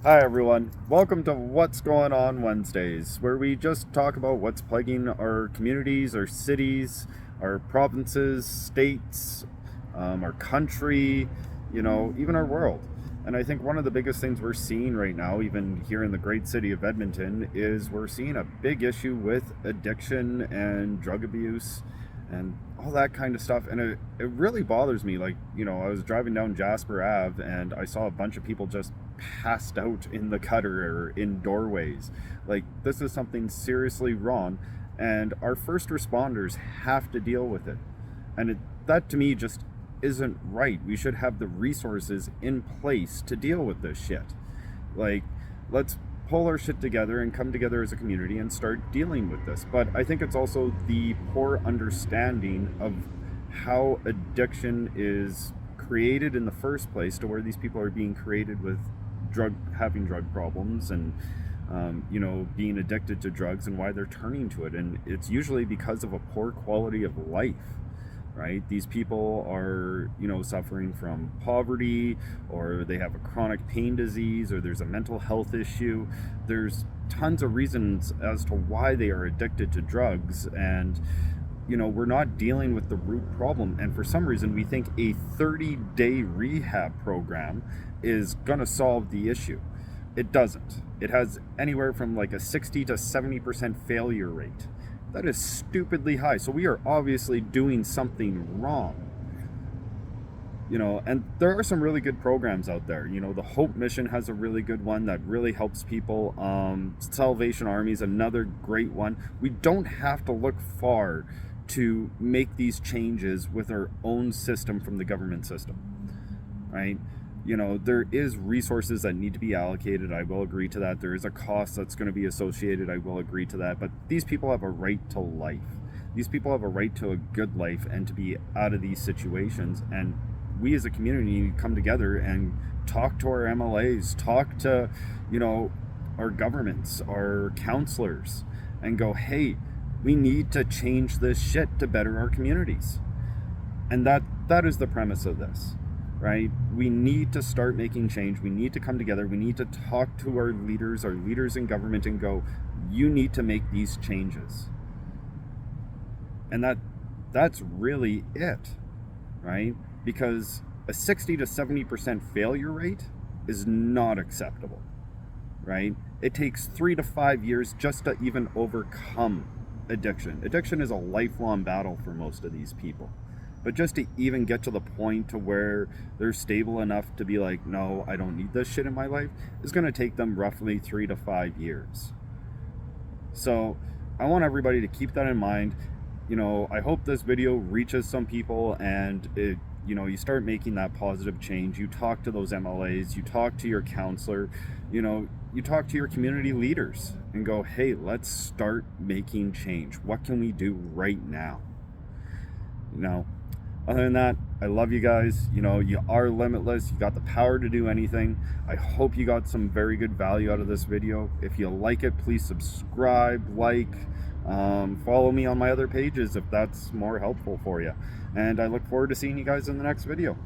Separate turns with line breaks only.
Hi everyone, welcome to What's Going On Wednesdays, where we just talk about what's plaguing our communities, our cities, our provinces, states, our country, even our world. And I think one of the biggest things we're seeing right now, even here in the great city of Edmonton, is we're seeing a big issue with addiction and drug abuse and all that kind of stuff. And it really bothers me. I was driving down Jasper Ave and I saw a bunch of people just passed out in the gutter or in doorways. Like, this is something seriously wrong, and our first responders have to deal with it. And that to me just isn't right. We should have the resources in place to deal with this shit. Like, let's pull our shit together and come together as a community and start dealing with this. But I think it's also the poor understanding of how addiction is created in the first place, to where these people are being created with having drug problems and being addicted to drugs, and why they're turning to it. And it's usually because of a poor quality of life, right? These people are, suffering from poverty, or they have a chronic pain disease, or there's a mental health issue. There's tons of reasons as to why they are addicted to drugs, and we're not dealing with the root problem. And for some reason, we think a 30-day rehab program is going to solve the issue. It doesn't. It has anywhere from like a 60 to 70% failure rate. That is stupidly high. So we are obviously doing something wrong. And there are some really good programs out there. The Hope Mission has a really good one that really helps people. Salvation Army is another great one. We don't have to look far to make these changes with our own system from the government system, right? There is resources that need to be allocated. I will agree to that. There is a cost that's going to be associated. I will agree to that. But these people have a right to life. These people have a right to a good life and to be out of these situations. And we as a community need to come together and talk to our MLAs, talk to, our governments, our counselors, and go, hey, we need to change this shit to better our communities. And that is the premise of this, right? We need to start making change. We need to come together. We need to talk to our leaders in government, and go, you need to make these changes. And that's really it, right? Because a 60 to 70% failure rate is not acceptable, right? It takes 3 to 5 years just to even overcome addiction. Addiction is a lifelong battle for most of these people. But just to even get to the point to where they're stable enough to be like, no, I don't need this shit in my life, is going to take them roughly 3 to 5 years. So I want everybody to keep that in mind. I hope this video reaches some people, and you start making that positive change. You talk to those MLAs, you talk to your counselor, you talk to your community leaders and go, hey, let's start making change. What can we do right now? Other than that, I love you guys. You are limitless. You got the power to do anything. I hope you got some very good value out of this video. If you like it, please subscribe, follow me on my other pages if that's more helpful for you. And I look forward to seeing you guys in the next video.